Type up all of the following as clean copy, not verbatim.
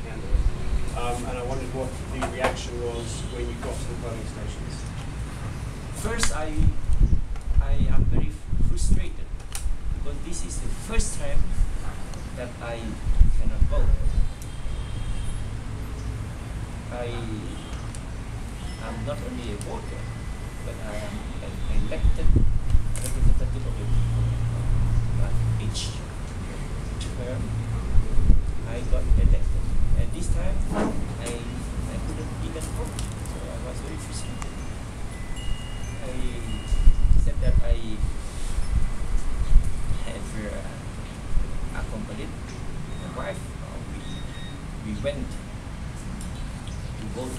candidate. And I wondered what the reaction was when you got to the polling stations. First, I am very frustrated because this is the first time that I cannot vote. I am not only a voter, but I am an elected representative of the people. But each term I got elected, and this time I couldn't even vote, so I was very frustrated. I said that I have accompanied my wife. We went to vote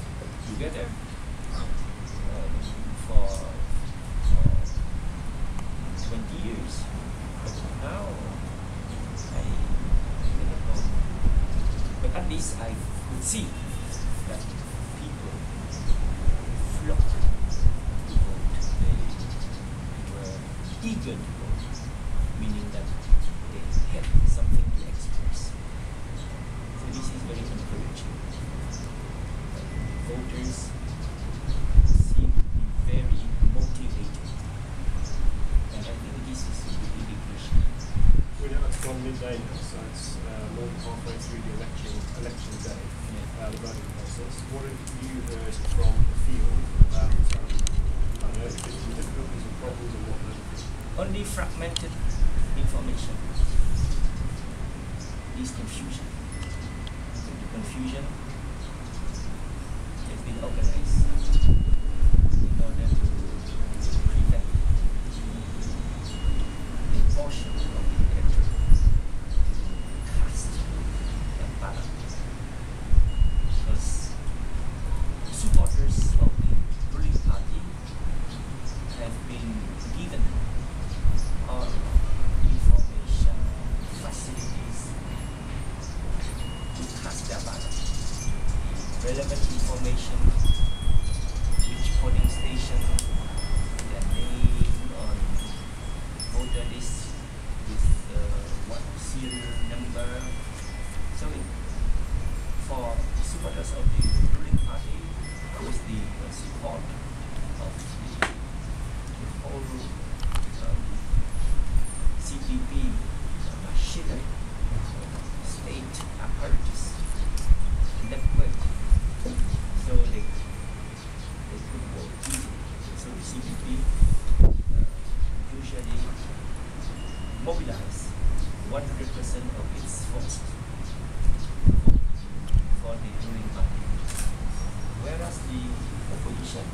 together for 20 years. But now I cannot vote. But at least I could see that people flocked to vote. They were eager to vote, meaning that they had something to express. So this is very encouraging. Voters seem to be very motivated, and I think this is really appreciated. We're now at midday now, so it's more than halfway through the election day, the voting process. What have you heard from the field about some difficulties and problems and whatnot? Only fragmented information. Is confusion. The confusion has been organized in order to prevent a portion of the electorate cast a ballot, because supporters of the ruling party have been given all information, facilities to cast their ballot. Relevant information, which polling station, their name on voter list with what serial number. So for supporters of the ruling party, with the support of the whole CPP machinery, state apparatus, network, so they could vote easily. So the CPP usually mobilize 100% of its forces for the ruling party, whereas the opposition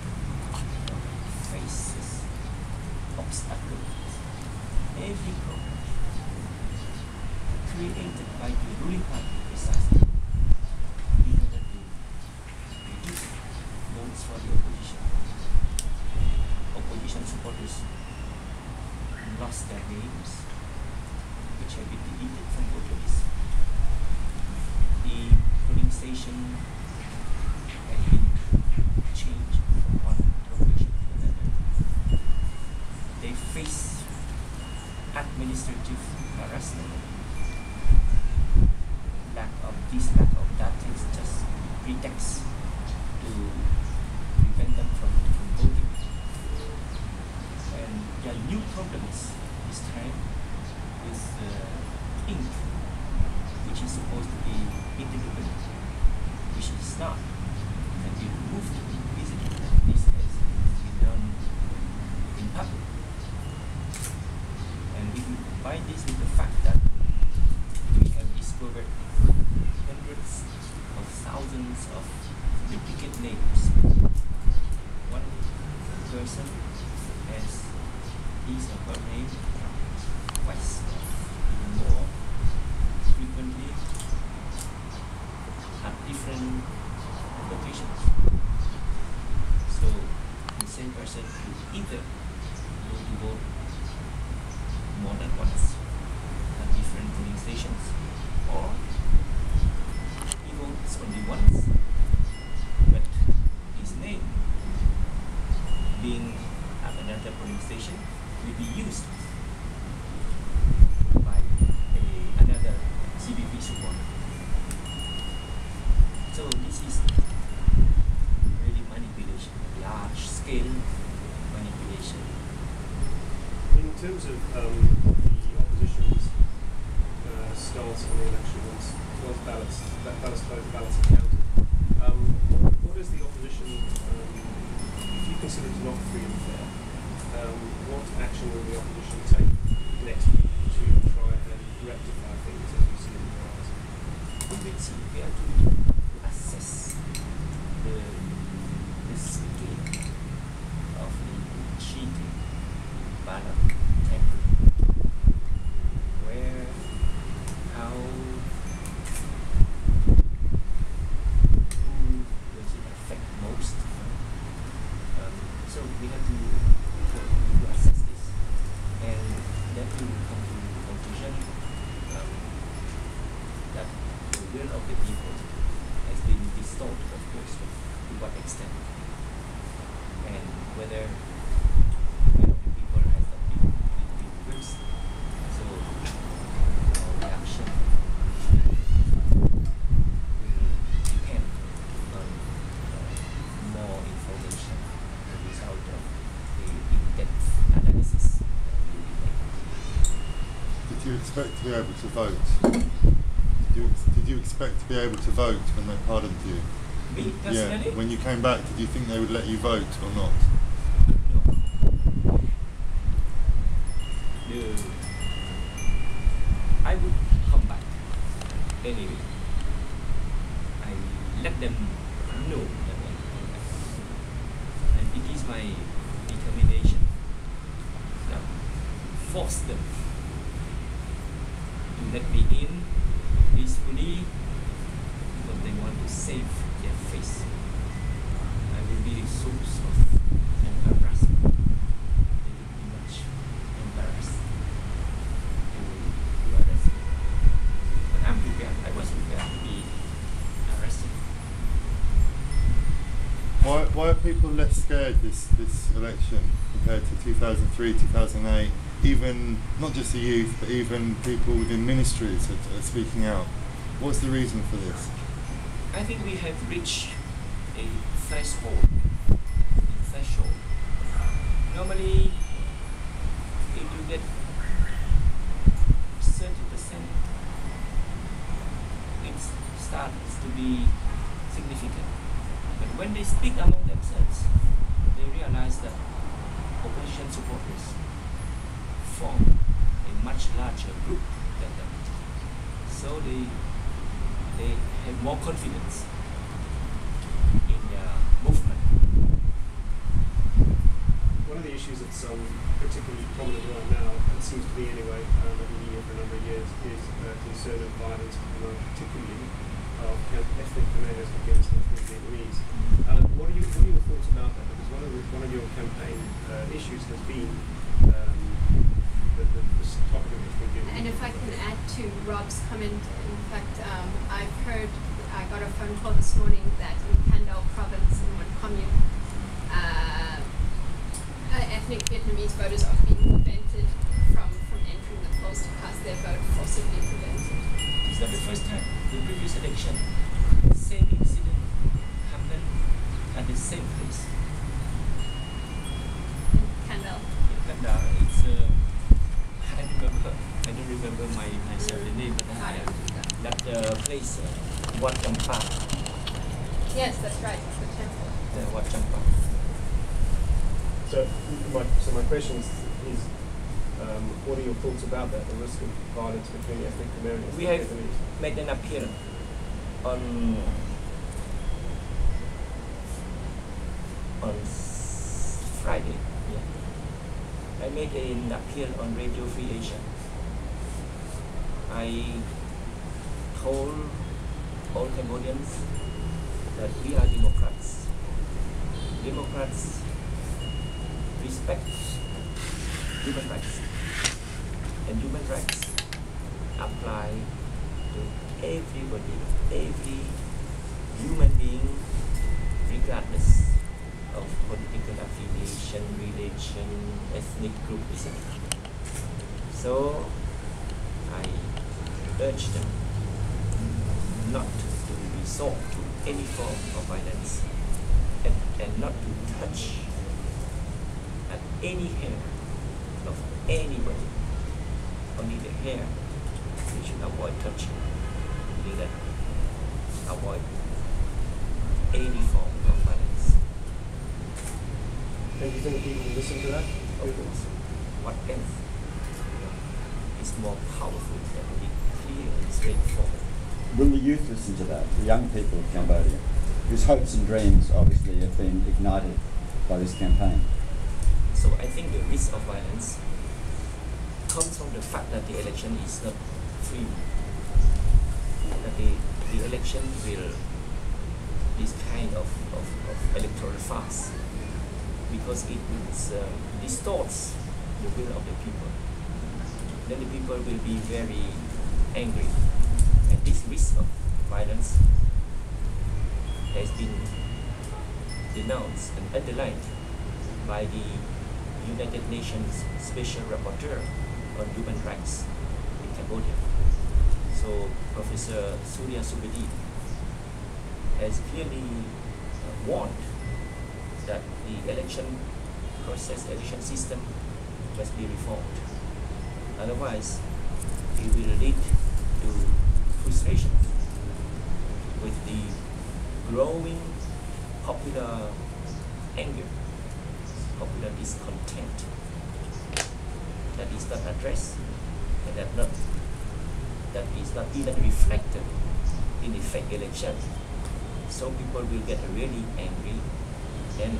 faces obstacles. Every program created by the ruling party precisely in order to reduce votes for the opposition. Opposition supporters lost their names, which have been deleted from voter lists. The polling station has been changed from one location to another. They face administrative harassment. Lack of that is just pretext to prevent them from voting. And there are new problems this time with ink, which is supposed to be independent, which is not, and be removed easily. This has been done in public. And if we combine this with the fact that we have discovered hundreds of thousands of duplicate names, one person has his or her name twice or even more frequently at different locations. So the same person could either go to vote more than once at different polling stations, or he votes only once, but his name being at another polling station will be used by another CBP supporter. this is really manipulation, large scale manipulation. In terms of the opposition's stance on the election, once ballots closed, ballots are counted, what is the opposition, if you consider it not free and fair, what action will the opposition take next week to try and rectify things as we see in the past? We have to assess the scale of the cheating ballot tampering. Where, how, who does it affect most? So we have to assess this, and then we will come to the conclusion that the will of the people has been distorted, of course, but to what extent, and whether the will of the people has not been reversed. So our reaction will depend on more information, the result of the in-depth analysis that we will make. Did you expect to be able to vote? Did you expect to be able to vote when they pardoned you? Me personally? Yeah. When you came back, did you think they would let you vote or not? No. I would come back anyway. I let them know that I will come back. And it is my determination that force them to let me in peacefully because they want to save their face. I will be a source of embarrassment. They will be much embarrassed to arrest me. But I'm prepared. I was prepared to be arrested. Why are people less scared this election compared to 2003, 2008? Even not just the youth, but even people within ministries are speaking out. What's the reason for this? I think we have reached a threshold. Normally, if you get 30%, it starts to be significant. But when they speak among themselves, they realize that opposition supporters form a much larger group than them. So they have more confidence in their movement. One of the issues that's particularly prominent right now, and seems to be anyway, every year for a number of years, is concern of violence, particularly of ethnic Khmer's against ethnic Vietnamese. What are your thoughts about that? Because one of your campaign issues has been the topic of ethnic Vietnamese. And if I can add to Rob's comment, in fact, I got a phone call this morning that in Cambodge province, in one commune, ethnic Vietnamese voters are being prevented from entering the polls because their vote forcibly prevented. It's not the first time. The previous election, same incident happened at the same place. Cambodge. In Cambodge, it's I don't remember myself the name, but that place, Wat Champa. Yes, that's right. It's the temple. The Wat Champa. So my question is what are your thoughts about that, the risk of violence between ethnic Khmer and We ethnic have Vietnamese? made an appeal on Friday. Yeah. I made an appeal on Radio Free Asia. I told all Cambodians that we are Democrats. Democrats respect human rights, and human rights apply to everybody, every human being, regardless of political affiliation, religion, ethnic group, etc. So I urge them not to be so resort to any form of violence and not to touch at any hair of anybody, only the hair. We should avoid touching, meaning that avoid any form of violence. And do you think people will listen to that? Of course, what else is more powerful than to be clear and straightforward? Will the youth listen to that, the young people of Cambodia, whose hopes and dreams obviously have been ignited by this campaign? So I think the risk of violence comes from the fact that the election is not free, that the election will this kind of electoral farce, because it distorts the will of the people. Then the people will be very angry, and this risk of violence has been denounced and underlined by the United Nations Special Rapporteur on Human Rights in Cambodia. So Professor Surya Subedi has clearly warned that the election process, election system must be reformed. Otherwise, it will lead to frustration with the growing popular anger, popular discontent that is not addressed and that is not even reflected in the fake election. So people will get really angry, then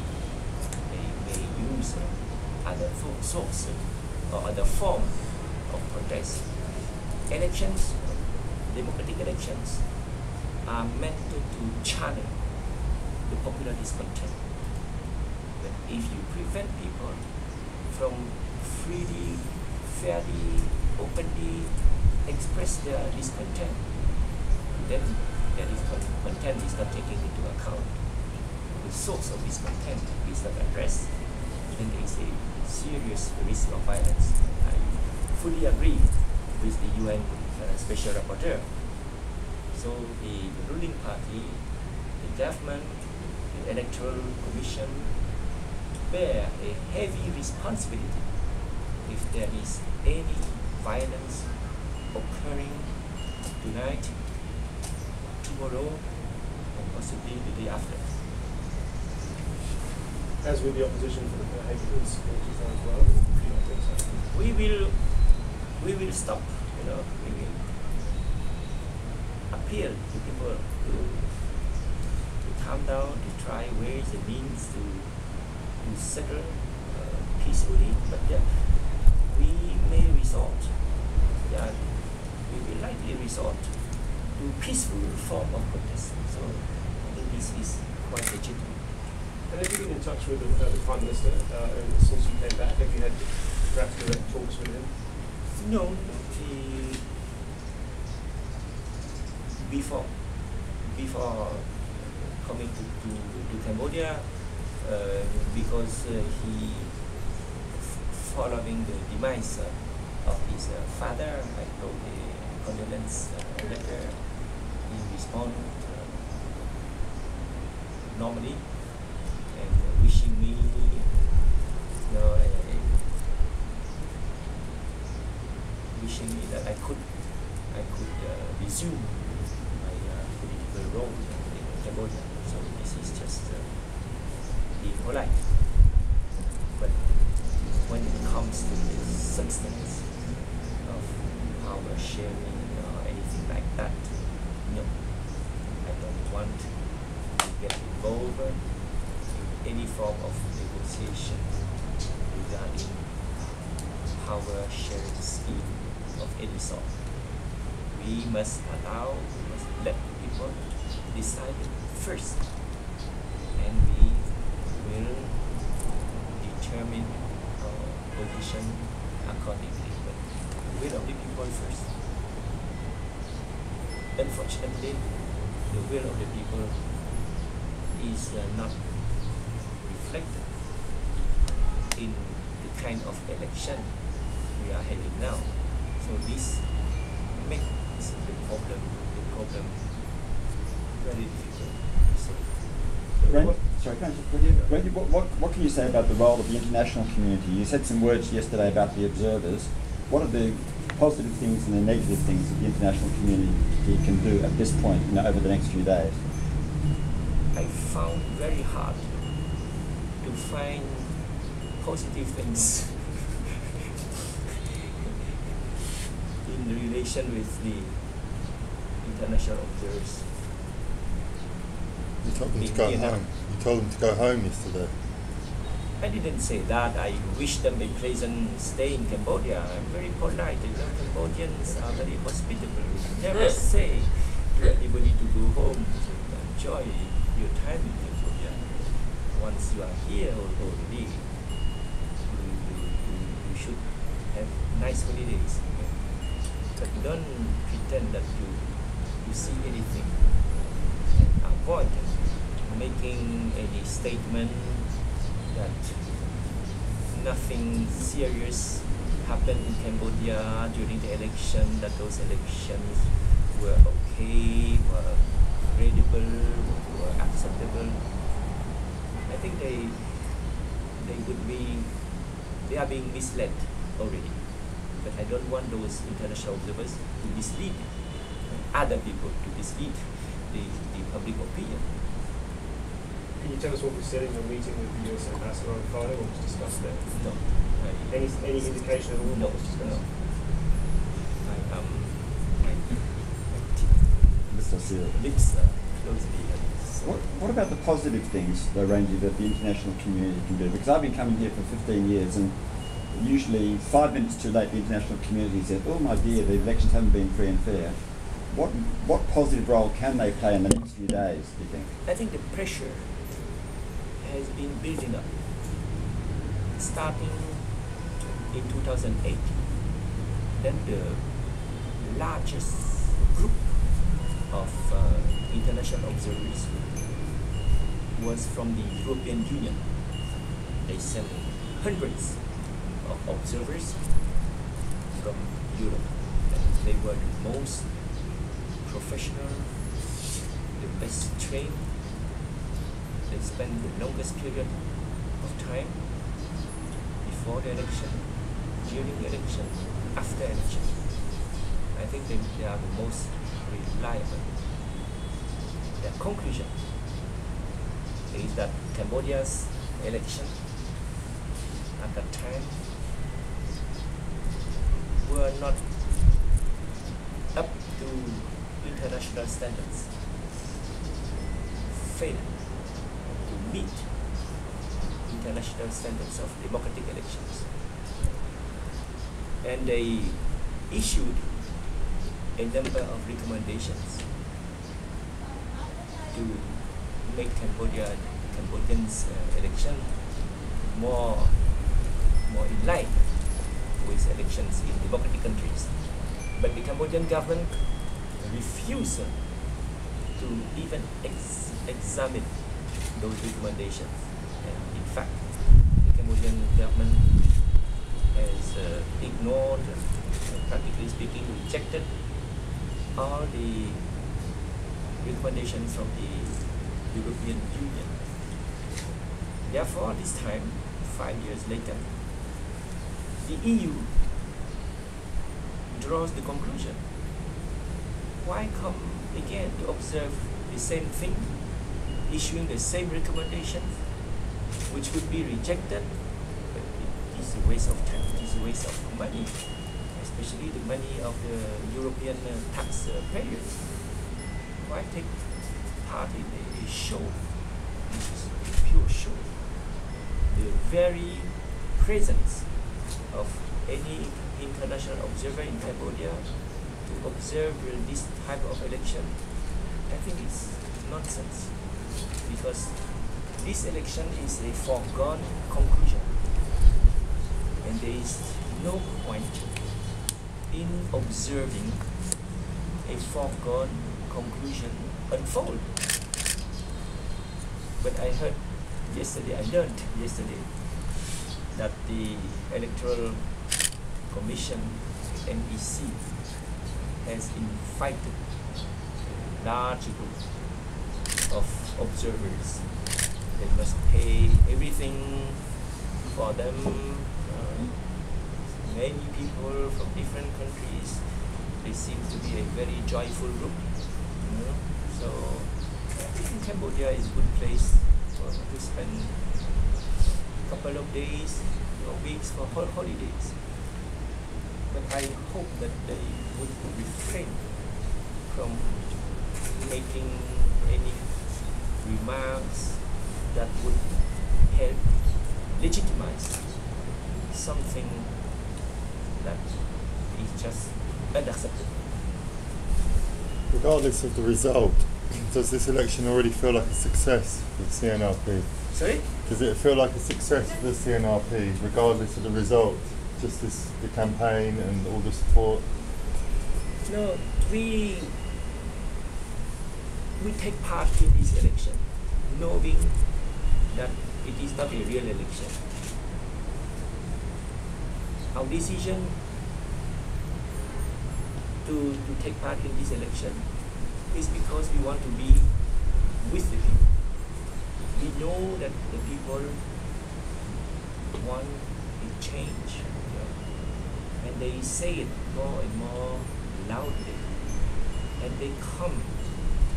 they may use other sources or other form of protest. Elections, democratic elections, are meant to channel the popular discontent. But if you prevent people from freely, fairly, openly express their discontent, then their discontent is not taken into account. The source of discontent is not addressed, then there is a serious risk of violence. I fully agree with the UN Special Rapporteur. So the ruling party, the government, the Electoral Commission bear a heavy responsibility if there is any violence occurring tonight, tomorrow, and possibly the day after. As with the opposition for the behavioural supporters as well, do you not think so? We will stop, we will appeal to people to calm down, to try ways and means to settle peacefully, but we may resort, we will likely resort to peaceful form of protest. So I think this is quite legitimate. And have you been in touch with the Prime Minister since you came back? Have you had perhaps direct talks with him? No, before coming to Cambodia, because he following the demise of his father, I wrote a condolence letter. He responded normally and wishing me, wishing me that I could resume my political role in Cambodia. So this is just being polite. But when it comes to the substance of power sharing or anything like that, no, I don't want to get involved in any form of negotiation regarding power sharing scheme of any sort. We must let people decide first, and we will determine our position accordingly. But the will of the people first. Unfortunately, the will of the people is not reflected in the kind of election we are having now. So this makes the problem very difficult to say. Randy, sorry, can I just put you? Randy, what can you say about the role of the international community? You said some words yesterday about the observers. What are the positive things and the negative things that the international community can do at this point, over the next few days? I found very hard to find positive things in relation with the international observers. You told them to go home. You told them to go home yesterday. I didn't say that. I wish them a pleasant stay in Cambodia. I'm very polite. Cambodians are very hospitable. Never say to anybody to go home. Enjoy your time in Cambodia. Once you are here already, you should have nice holidays. But don't pretend that you see anything. Avoid making any statement that nothing serious happened in Cambodia during the election, that those elections were okay, were credible, were acceptable. I think they are being misled already. But I don't want those international observers to mislead other people, to mislead the public opinion. Can you tell us what was said in your meeting with the US ambassador on Friday? What was discussed there? No. Any indication at all what was discussed? No. Lips closely. What about the positive things, though, Randy, that the international community can do? Because I've been coming here for 15 years, and usually 5 minutes too late, the international community says, "Oh my dear, the elections haven't been free and fair." What positive role can they play in the next few days, do you think? I think the pressure has been building up, starting in 2008. Then the largest group of international observers was from the European Union. They sent hundreds of observers from Europe. And they were the most professional, the best trained. They spent the longest period of time before the election, during the election, after election. I think they are the most reliable. Their conclusion is that Cambodia's election at that time were not up to international standards, failed to meet international standards of democratic elections. And they issued a number of recommendations to make Cambodians' election more in line with elections in democratic countries. But the Cambodian government refused to even examine those recommendations. And in fact, the Cambodian government has ignored and practically speaking rejected all the recommendations from the European Union. Therefore, this time, 5 years later, the EU draws the conclusion. Why come again to observe the same thing, issuing the same recommendations, which would be rejected? But it is a waste of time, it is a waste of money, especially the money of the European taxpayers. Why take part in a show, which is a pure show? The very presence of any international observer in Cambodia to observe this type of election, I think it's nonsense, because this election is a foregone conclusion, and there is no point in observing a foregone conclusion unfold. But I learned yesterday that the Electoral Commission, NEC, has invited a large group observers. They must pay everything for them. Many people from different countries. They seem to be a very joyful group. So I think Cambodia is a good place to spend a couple of days or weeks for holidays. But I hope that they would refrain from making any remarks that would help legitimize something that is just unacceptable. Regardless of the result, does this election already feel like a success for the CNRP? Sorry? Does it feel like a success for the CNRP, regardless of the result? Just the campaign and all the support? No, we take part in this election, knowing that it is not a real election. Our decision to take part in this election is because we want to be with the people. We know that the people want a change, and they say it more and more loudly, and they come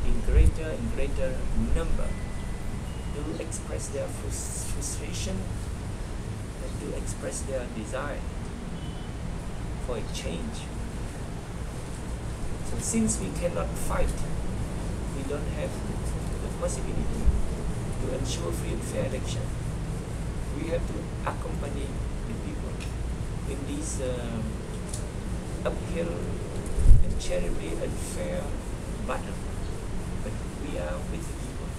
in greater and greater number to express their frustration and to express their desire for a change. So since we cannot fight, we don't have the possibility to ensure free and fair election. We have to accompany the people in this uphill and terribly unfair battle. But we are with the people.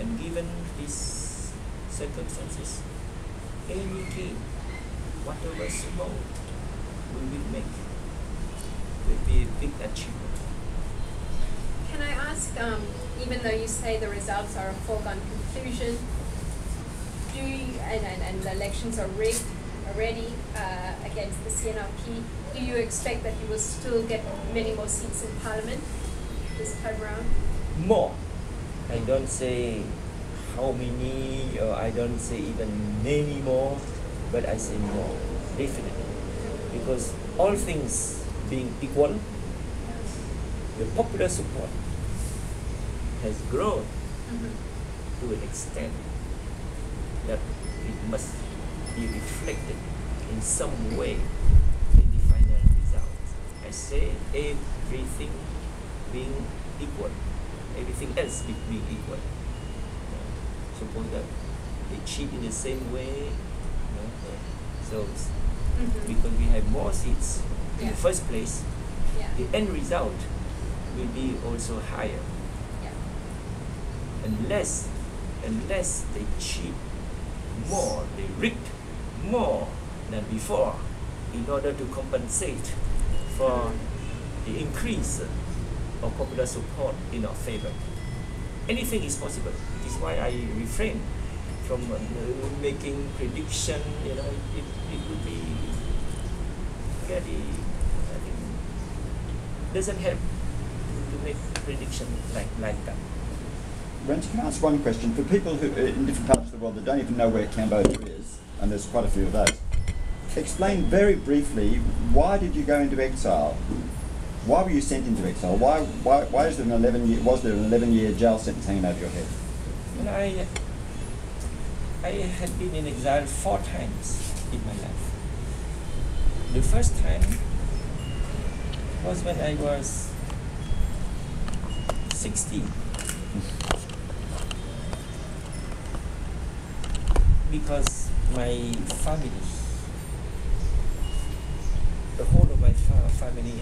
And given these circumstances, anything, whatever small, we will make will be a big achievement. Can I ask, even though you say the results are a foregone conclusion, do you, and the elections are rigged already against the CNRP, do you expect that you will still get many more seats in Parliament this time around? More. I don't say how many, or I don't say even many more, but I say more, definitely. Because all things being equal, the popular support has grown to an extent that it must be reflected in some way in the final results. I say everything being equal, everything else being equal. Suppose that they cheat in the same way, so because we have more seats in the first place, the end result will be also higher. Unless they cheat more, they rigged more than before in order to compensate for the increase of popular support in our favor. Anything is possible. This is why I refrain from making prediction. It would be very, I think, doesn't help to make prediction like that. Rainsy, can I ask one question? For people who in different parts of the world that don't even know where Cambodia is, and there's quite a few of those, explain very briefly, why did you go into exile? Why were you sent into exile? Why is there was there an 11-year jail sentence hanging over your head? Well, I had been in exile 4 times in my life. The first time was when I was 16. Because my family, the whole of my family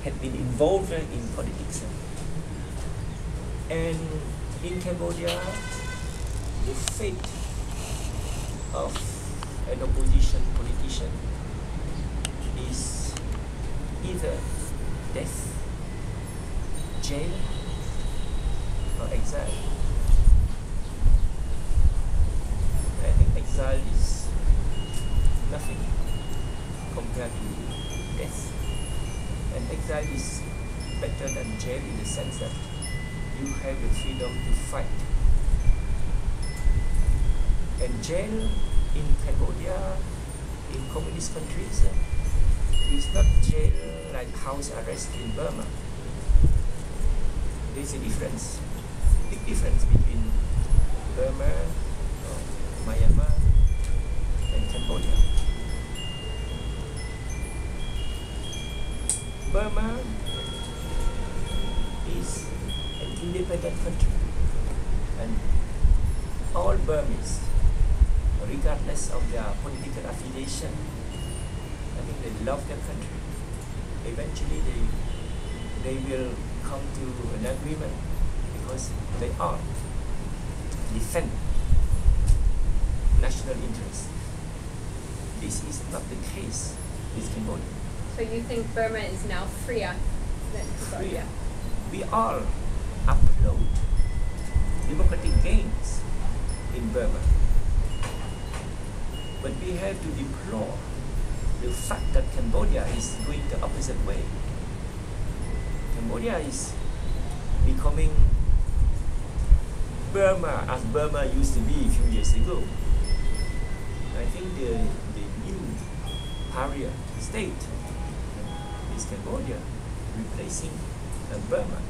had been involved in politics. And in Cambodia, the fate of an opposition politician is either death, jail, or exile. I think exile is nothing compared to death. And exile is better than jail in the sense that you have the freedom to fight. And jail in Cambodia, in communist countries, is not jail like house arrest in Burma. There is a difference, big difference between Burma, Myanmar, and Cambodia. Burma is an independent country, and all Burmese, regardless of their political affiliation, I think they love their country. Eventually they will come to an agreement because they are defend national interests. This is not the case with Cambodia. So you think Burma is now freer than Cambodia? We all upload democratic gains in Burma. But we have to deplore the fact that Cambodia is going the opposite way. Cambodia is becoming Burma as Burma used to be a few years ago. I think the new pariah state is Cambodia, replacing Burma.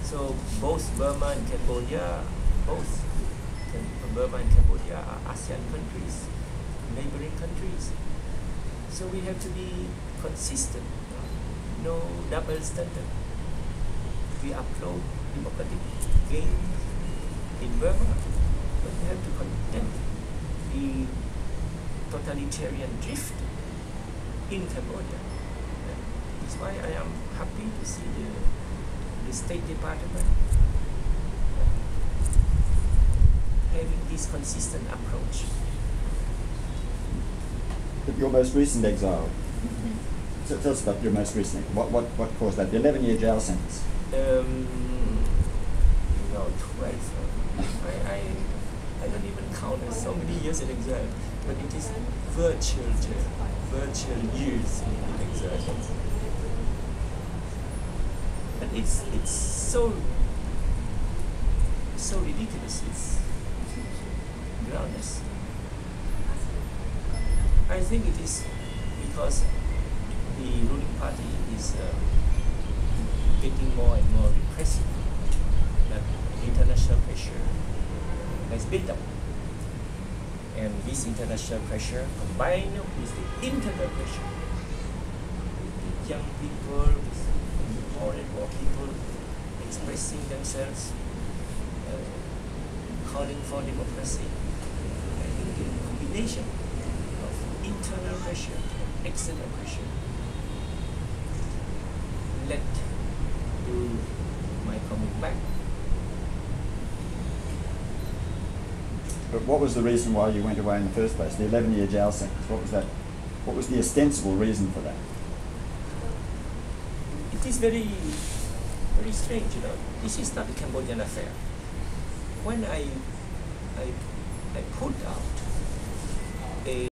So both Burma and Cambodia, Burma and Cambodia are ASEAN countries, neighboring countries. So we have to be consistent, no double standard. We upload democratic gains in Burma, but we have to condemn the totalitarian drift in Cambodia. That's why I am happy to see the State Department having this consistent approach. Your most recent exile. So tell us about your most recent. What caused that? The 11-year jail sentence. 12. I don't even count as so many years in exile, but it is virtual jail, virtual years in exile. And it's so ridiculous. It's groundless. I think it is because the ruling party is getting more and more repressive. That international pressure has built up. And this international pressure combined with the internal pressure, with young people, with more and more people expressing themselves, calling for democracy. I think the combination of internal pressure and external pressure led to my coming back. But what was the reason why you went away in the first place? The 11-year jail sentence. What was that? What was the ostensible reason for that? It is very strange, you know. This is not a Cambodian affair. When I put out a